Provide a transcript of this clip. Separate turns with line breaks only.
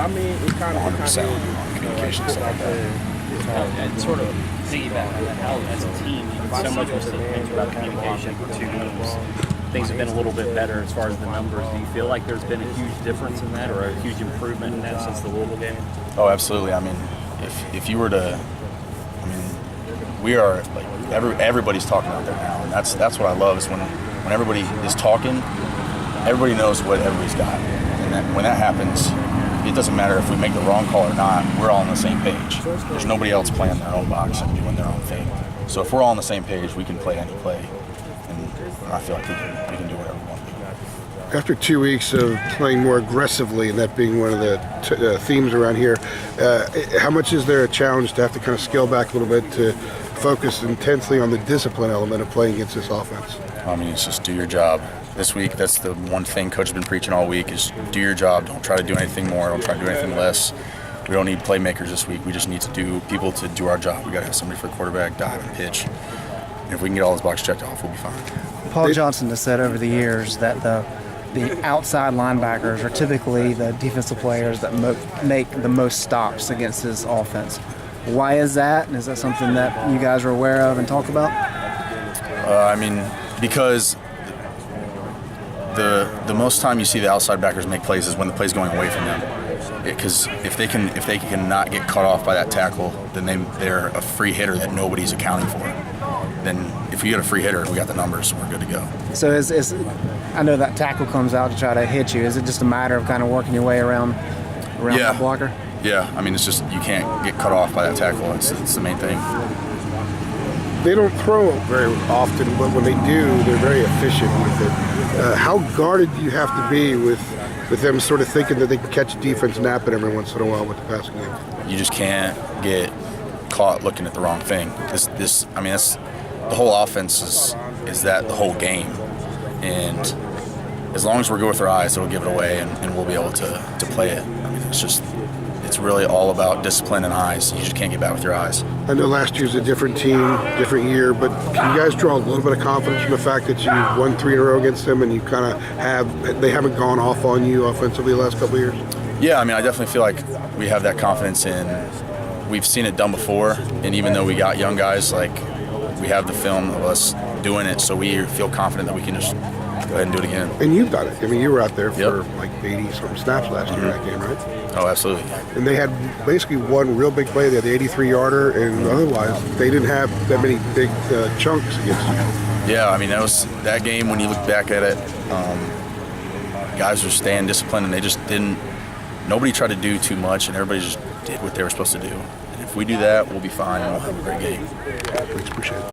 Yeah, I mean, it kind of
100% on communication stuff like that.
And sort of piggyback on that, how as a team, so much was mentioned about communication for 2 games. Things have been a little bit better as far as the numbers. Do you feel like there's been a huge difference in that or a huge improvement in that since the Louisville game?
Oh, absolutely. I mean, if you were to, I mean, we are like everybody's talking out there now, and that's what I love is when everybody is talking, everybody knows what everybody's got, and when that happens, it doesn't matter if we make the wrong call or not. We're all on the same page. There's nobody else playing their own box and doing their own thing. So if we're all on the same page, we can play any play, and I feel like we can do whatever we want to do.
After 2 weeks of playing more aggressively, and that being one of the themes around here, how much is there a challenge to have to kind of scale back a little bit to focus intensely on the discipline element of playing against this offense?
I mean, it's just do your job. This week, that's the one thing Coach has been preaching all week is do your job. Don't try to do anything more. Don't try to do anything less. We don't need playmakers this week. We just need people to do our job. We got to have somebody for the quarterback, dive, and pitch. And if we can get all those boxes checked off, we'll be fine.
Paul Johnson has said over the years that the outside linebackers are typically the defensive players that make the most stops against his offense. Why is that? And is that something that you guys are aware of and talk about?
I mean, because the most time you see the outside backers make plays is when the play's going away from them. Because if they can not get cut off by that tackle, then they're a free hitter that nobody's accounting for. Then if we get a free hitter, we got the numbers, we're good to go.
So I know that tackle comes out to try to hit you. Is it just a matter of kind of working your way around that blocker?
Yeah, I mean, it's just you can't get cut off by that tackle. It's the main thing.
They don't throw very often, but when they do, they're very efficient with it. How guarded do you have to be with them sort of thinking that they can catch a defense napping every once in a while with the passing game?
You just can't get caught looking at the wrong thing. I mean, that's the whole offense is that the whole game, and as long as we're good with our eyes, it'll give it away, and we'll be able to play it. I mean, it's really all about discipline and eyes. You just can't get back with your eyes.
I know last year's a different team, different year, but can you guys draw a little bit of confidence from the fact that you won 3 in a row against them and you kind of they haven't gone off on you offensively the last couple of years?
Yeah, I mean, I definitely feel like we have that confidence we've seen it done before, and even though we got young guys, like we have the film of us doing it, so we feel confident that we can just go ahead and do it again.
And you've done it. I mean, you were out there for like 80-something snaps last year in that game, right?
Oh, absolutely.
And they had basically one real big play. They had the 83-yarder, and otherwise they didn't have that many big chunks against you.
Yeah, I mean, that game, when you look back at it, guys were staying disciplined, and they just didn't – nobody tried to do too much, and everybody just did what they were supposed to do. And if we do that, we'll be fine, and we'll have a great game.
Thanks, appreciate it.